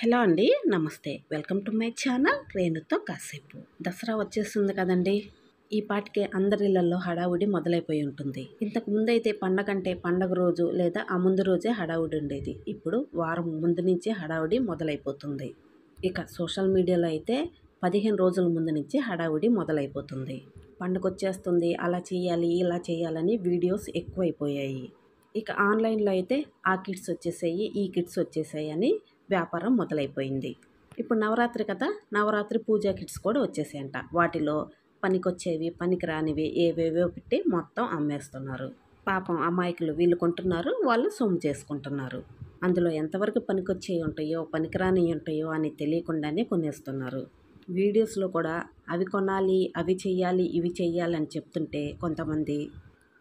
Hello అండి, నమస్తే. Welcome to my channel రేణుతో కాసేపు. దసరా వచ్చేస్తుంది కదండి. ఈ పాటికే అందరిళ్లలో హడావుడి మొదలైపోయి ఉంటుంది. ఇంతకు ముందైతే పండగంటే పండగ రోజు లేదా ఆ ముందు రోజే హడావుడి ఉండేది. ఇప్పుడు వారం ముందు నుంచే హడావుడి మొదలైపోతుంది. ఇక సోషల్ మీడియాలో అయితే 15 రోజుల ముందు నుంచి హడావుడి మొదలైపోతుంది. పండుగ వచ్చేస్తుంది, అలా చేయాలి ఇలా చేయాలని వీడియోస్ ఎక్కువైపోయాయి. ఇక ఆన్లైన్లో అయితే ఆ కిట్స్ వచ్చేసాయి, ఈ కిట్స్ వచ్చేసాయి అని వ్యాపారం మొదలైపోయింది. ఇప్పుడు నవరాత్రి కదా, నవరాత్రి పూజా కిట్స్ కూడా వచ్చేసాయంట. వాటిలో పనికొచ్చేవి పనికి రానివి ఏవేవో పెట్టి మొత్తం అమ్మేస్తున్నారు. పాపం అమాయకులు వీళ్ళు కొంటున్నారు, వాళ్ళు సొమ్ము చేసుకుంటున్నారు. అందులో ఎంతవరకు పనికొచ్చేవి ఉంటాయో పనికిరాని ఉంటాయో అని తెలియకుండానే కొనేస్తున్నారు. వీడియోస్లో కూడా అవి కొనాలి, అవి చెయ్యాలి, ఇవి చెయ్యాలి అని చెప్తుంటే కొంతమంది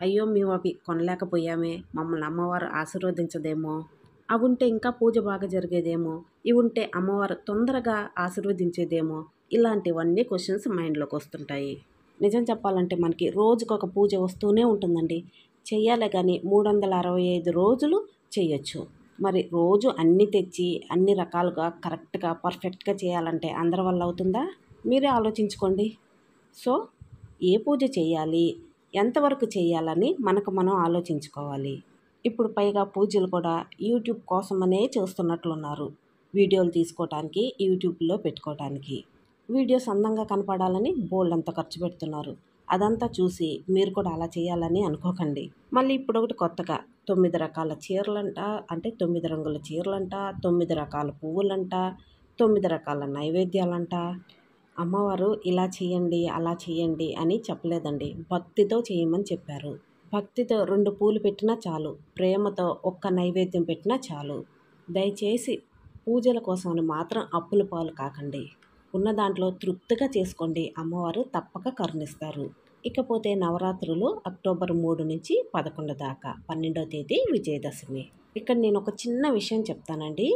అయ్యో మేము అవి కొనలేకపోయామే, మమ్మల్ని అమ్మవారు ఆశీర్వదించదేమో, అవి ఉంటే ఇంకా పూజ బాగా జరిగేదేమో, ఇవి ఉంటే అమ్మవారు తొందరగా ఆశీర్వదించేదేమో, ఇలాంటివన్నీ క్వశ్చన్స్ మైండ్లోకి వస్తుంటాయి. నిజం చెప్పాలంటే మనకి రోజుకొక పూజ వస్తూనే ఉంటుందండి. చెయ్యాలే కానీ 365 రోజులు చెయ్యొచ్చు. మరి రోజు అన్నీ తెచ్చి అన్ని రకాలుగా కరెక్ట్గా పర్ఫెక్ట్గా చేయాలంటే అందరి వల్ల అవుతుందా? మీరే ఆలోచించుకోండి. సో ఏ పూజ చేయాలి, ఎంతవరకు చేయాలని మనకు మనం ఆలోచించుకోవాలి. ఇప్పుడు పైగా పూజలు కూడా యూట్యూబ్ కోసమనే చేస్తున్నట్లున్నారు. వీడియోలు తీసుకోవటానికి, యూట్యూబ్లో పెట్టుకోవటానికి. వీడియోస్ అందంగా కనపడాలని బోల్డంత ఖర్చు పెడుతున్నారు. అదంతా చూసి మీరు కూడా అలా చేయాలని అనుకోకండి. మళ్ళీ ఇప్పుడు ఒకటి కొత్తగా 9 రకాల చీరలంట, అంటే 9 రంగుల చీరలంట, 9 రకాల పువ్వులంట, 9 రకాల నైవేద్యాలంట. అమ్మవారు ఇలా చేయండి అలా చేయండి అని చెప్పలేదండి, భక్తితో చేయమని చెప్పారు. భక్తితో 2 పూలు పెట్టినా చాలు, ప్రేమతో ఒక్క నైవేద్యం పెట్టినా చాలు. దయచేసి పూజల కోసమని మాత్రం అప్పుల పాలు కాకండి. ఉన్న దాంట్లో తృప్తిగా చేసుకోండి, అమ్మవారు తప్పక కరుణిస్తారు. ఇకపోతే నవరాత్రులు అక్టోబర్ 3 నుంచి 11 దాకా, 12వ తేదీ విజయదశమి. ఇక్కడ నేను ఒక చిన్న విషయం చెప్తానండి.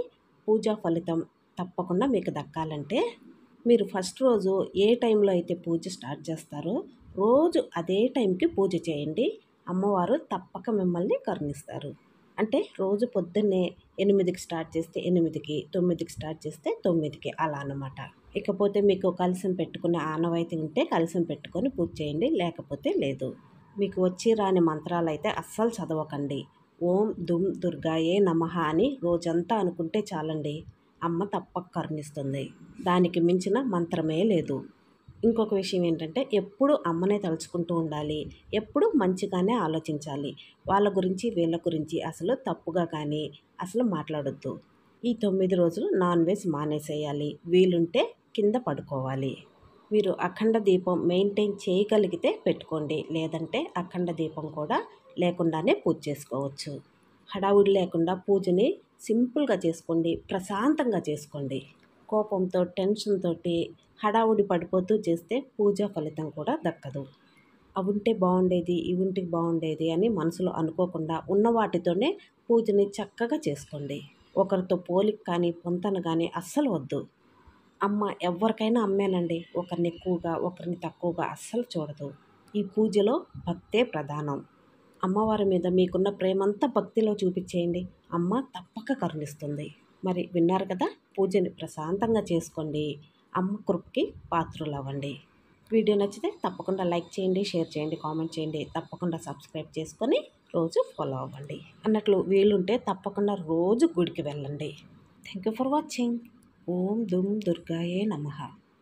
పూజా ఫలితం తప్పకుండా మీకు దక్కాలంటే మీరు ఫస్ట్ రోజు ఏ టైంలో అయితే పూజ స్టార్ట్ చేస్తారో రోజు అదే టైంకి పూజ చేయండి. అమ్మవారు తప్పక మిమ్మల్ని కరుణిస్తారు. అంటే రోజు పొద్దున్నే 8కి స్టార్ట్ చేస్తే 8కి, 9కి స్టార్ట్ చేస్తే 9కి, అలా అన్నమాట. ఇకపోతే మీకు కలశం పెట్టుకునే ఆనవాయితీ ఉంటే కలశం పెట్టుకొని పూజ చేయండి, లేకపోతే లేదు. మీకు వచ్చి రాని మంత్రాలు అయితే అస్సలు చదవకండి. ఓం దుమ్ దుర్గాయే నమః అని రోజంతా అనుకుంటే చాలండి, అమ్మ తప్పక కరుణిస్తుంది. దానికి మించిన మంత్రమే లేదు. ఇంకొక విషయం ఏంటంటే ఎప్పుడు అమ్మనే తలుచుకుంటూ ఉండాలి, ఎప్పుడు మంచిగానే ఆలోచించాలి. వాళ్ళ గురించి వీళ్ళ గురించి అసలు తప్పుగా కానీ అసలు మాట్లాడొద్దు. ఈ 9 రోజులు నాన్ వెజ్ మానేసేయాలి, వీలుంటే కింద పడుకోవాలి. మీరు అఖండ దీపం మెయింటైన్ చేయగలిగితే పెట్టుకోండి, లేదంటే అఖండ దీపం కూడా లేకుండానే పూజ చేసుకోవచ్చు. హడావుడి లేకుండా పూజని సింపుల్గా చేసుకోండి, ప్రశాంతంగా చేసుకోండి. కోపంతో టెన్షన్ తోటి హడావుడి పడిపోతూ చేస్తే పూజా ఫలితం కూడా దక్కదు. అవి ఉంటే బాగుండేది, ఇవి ఉంటే బాగుండేది అని మనసులో అనుకోకుండా ఉన్న వాటితోనే పూజని చక్కగా చేసుకోండి. ఒకరితో పోలిక కానీ పొంతన కానీ అస్సలు వద్దు. అమ్మ ఎవరికైనా అమ్మేనండి, ఒకరిని ఎక్కువగా ఒకరిని తక్కువగా అస్సలు చూడదు. ఈ పూజలో భక్తే ప్రధానం. అమ్మవారి మీద మీకున్న ప్రేమంతా భక్తిలో చూపించేయండి, అమ్మ తప్పక కరుణిస్తుంది. మరి విన్నారు కదా, పూజని ప్రశాంతంగా చేసుకోండి, అమ్మ కృపకి పాత్రులు అవ్వండి. వీడియో నచ్చితే తప్పకుండా లైక్ చేయండి, షేర్ చేయండి, కామెంట్ చేయండి. తప్పకుండా సబ్స్క్రైబ్ చేసుకొని రోజు ఫాలో అవ్వండి. అన్నట్లు వీలుంటే తప్పకుండా రోజు గుడికి వెళ్ళండి. Thank you for watching. ఓం దుమ్ దుర్గాయే నమః.